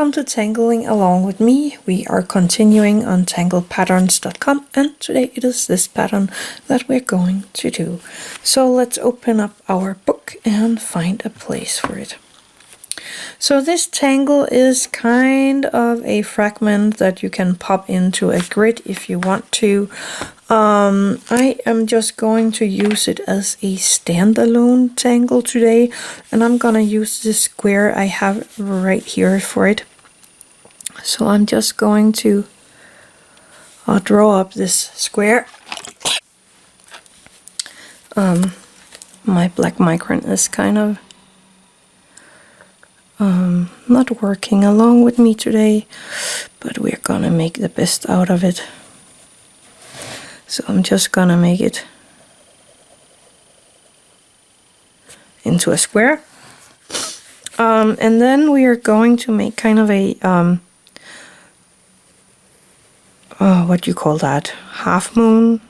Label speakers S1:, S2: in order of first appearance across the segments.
S1: Welcome to Tangling Along with me. We are continuing on tanglepatterns.com, and today it is this pattern that we're going to do. So let's open up our book and find a place for it. So this tangle is kind of a fragment that you can pop into a grid if you want to. I am just going to use it as a standalone tangle today, and I'm gonna use this square I have right here for it. So I'm just going to draw up this square. My black micron is kind of not working along with me today, but we're gonna make the best out of it. So I'm just gonna make it into a square. And then we are going to make kind of a, what do you call that? Half moon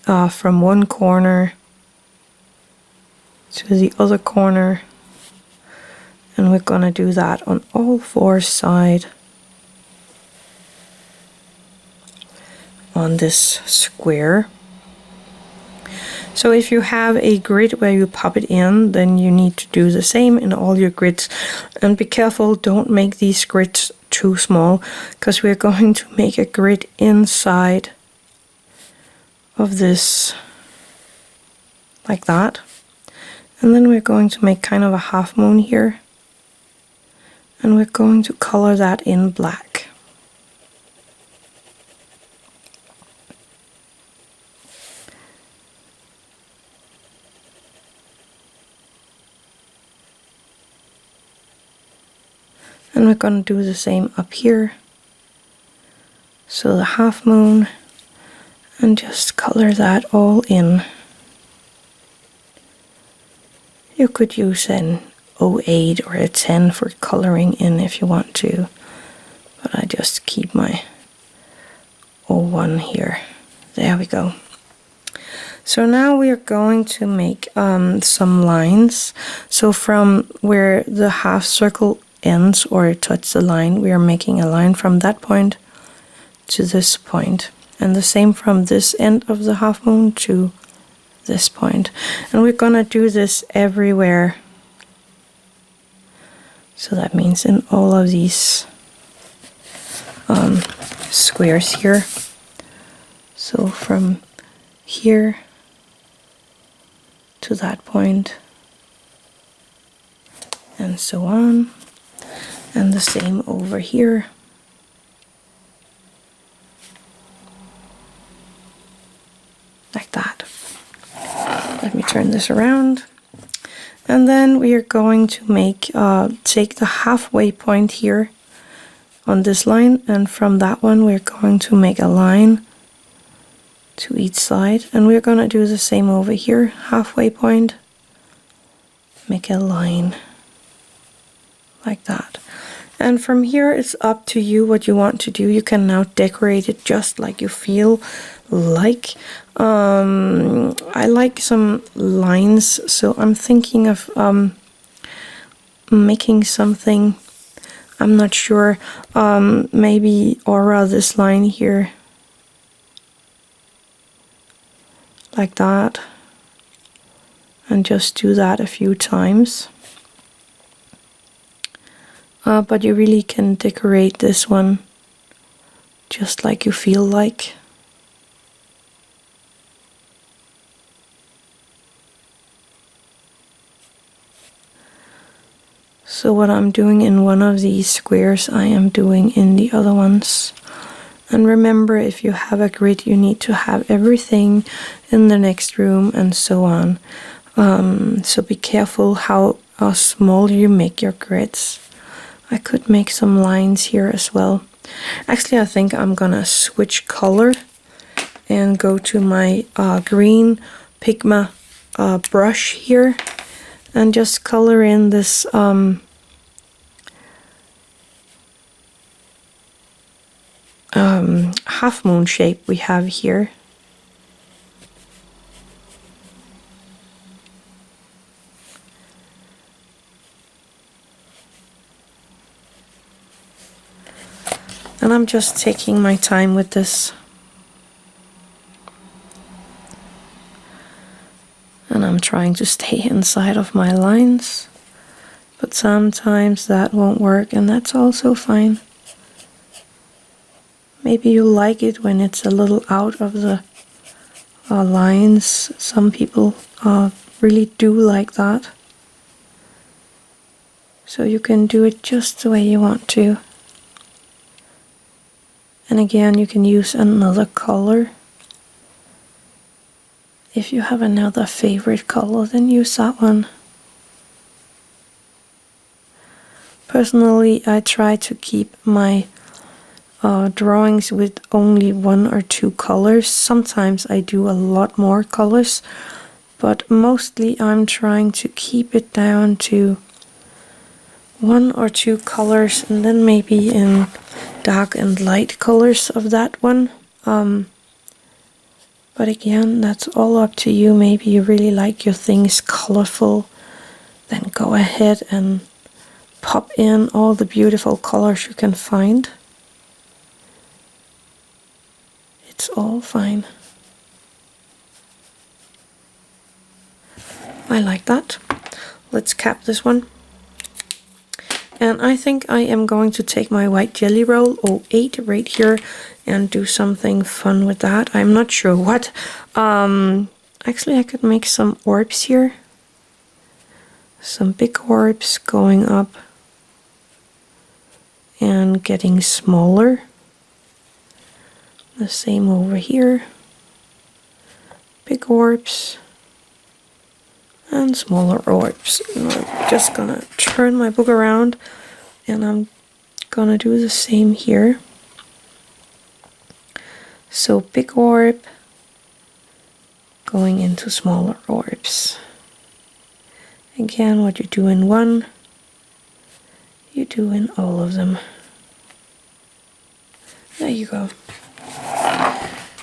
S1: from one corner to the other corner. And we're gonna do that on all four sides on this square. So if you have a grid where you pop it in, then you need to do the same in all your grids. And be careful, don't make these grids too small, because we're going to make a grid inside of this, like that. And then we're going to make kind of a half moon here. And we're going to color that in black. And we're going to do the same up here. So the half moon, and just color that all in. You could use an 08 or a 10 for coloring in if you want to, but I just keep my 01 here. There we go. So now we are going to make some lines. So from where the half circle ends or touch the line, we are making a line from that point to this point, and the same from this end of the half moon to this point. And we're gonna do this everywhere. So that means in all of these squares here. So from here to that point, and so on. And the same over here. Like that. Let me turn this around. And then we are going to make, take the halfway point here on this line, and from that one we're going to make a line to each side. And we're going to do the same over here, halfway point, make a line like that. And from here it's up to you what you want to do. You can now decorate it just like you feel like. I like some lines, so I'm thinking of making something. I'm not sure. Maybe aura this line here, like that, and just do that a few times. But you really can decorate this one just like you feel like. So what I'm doing in one of these squares, I am doing in the other ones. And remember, if you have a grid, you need to have everything in the next room and so on. So be careful how small you make your grids. I could make some lines here as well. Actually, I think I'm gonna switch color and go to my green Pigma brush here and just color in this half moon shape we have here. And I'm just taking my time with this. And I'm trying to stay inside of my lines. But sometimes that won't work, and that's also fine. Maybe you like it when it's a little out of the lines. Some people really do like that. So you can do it just the way you want to. And again, you can use another color. If you have another favorite color, then use that one. Personally, I try to keep my drawings with only 1 or 2 colors. Sometimes I do a lot more colors, but mostly I'm trying to keep it down to 1 or 2 colors, and then maybe in dark and light colors of that one. But again, that's all up to you. Maybe you really like your things colorful, then go ahead and pop in all the beautiful colors you can find. It's all fine. I like that. Let's cap this one. And I think I am going to take my white jelly roll 08 right here and do something fun with that. I'm not sure what. Actually, I could make some orbs here. Some big orbs going up and getting smaller. The same over here. Big orbs and smaller orbs. And I'm just gonna turn my book around and I'm gonna do the same here. So big orb going into smaller orbs. Again, what you do in one, you do in all of them. There you go.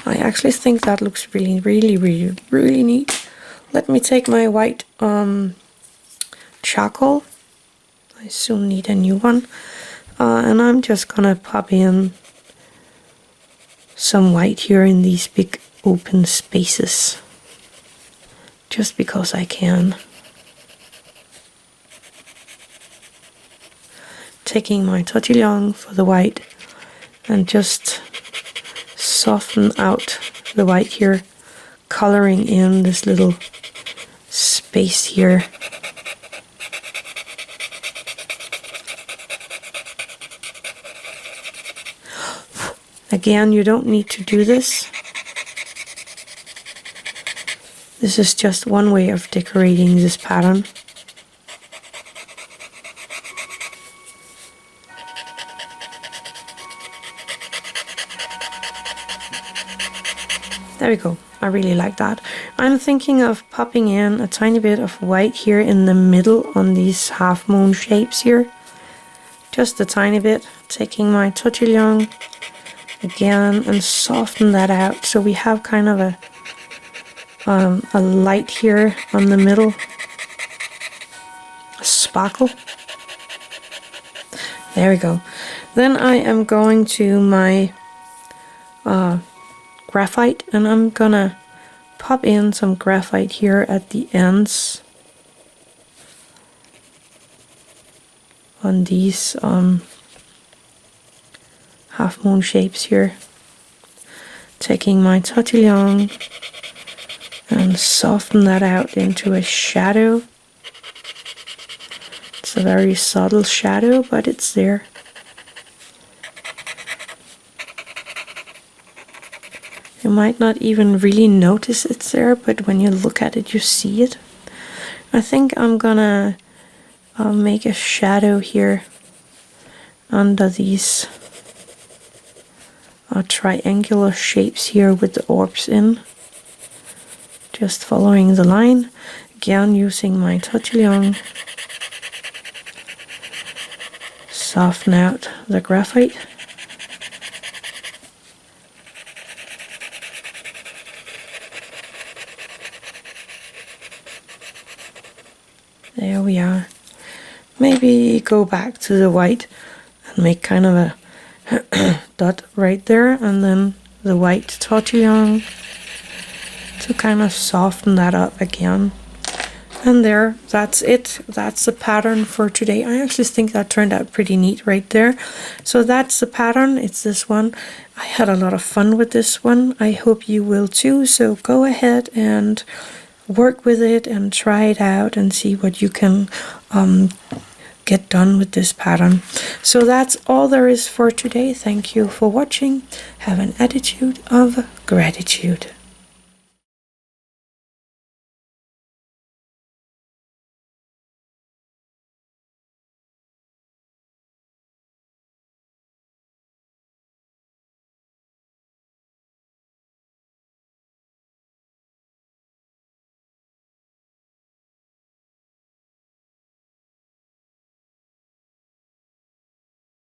S1: I actually think that looks really, really, really, really neat. Let me take my white charcoal. I soon need a new one. And I'm just gonna pop in some white here in these big open spaces. Just because I can. Taking my Tortillion for the white and just soften out the white here, coloring in this little space here. Again, you don't need to do this. This is just one way of decorating this pattern. There we go. I really like that. I'm thinking of popping in a tiny bit of white here in the middle on these half moon shapes here. Just a tiny bit. Taking my Tortillion again and soften that out so we have kind of a light here on the middle. A sparkle. There we go. Then I am going to my graphite, and I'm gonna pop in some graphite here at the ends on these half moon shapes here. Taking my Tortillion and soften that out into a shadow. It's a very subtle shadow, but it's there. You might not even really notice it's there, but when you look at it, you see it. I think I'm gonna make a shadow here under these triangular shapes here with the orbs in. Just following the line. Again, using my Tortillion. Soften out the graphite. There we are. Maybe go back to the white and make kind of a dot right there, and then the white tortillon to kind of soften that up again. And there, that's it. That's the pattern for today. I actually think that turned out pretty neat right there. So that's the pattern. It's this one. I had a lot of fun with this one. I hope you will too. So go ahead and work with it and try it out and see what you can get done with this pattern. So that's all there is for today. Thank you for watching. Have an attitude of gratitude.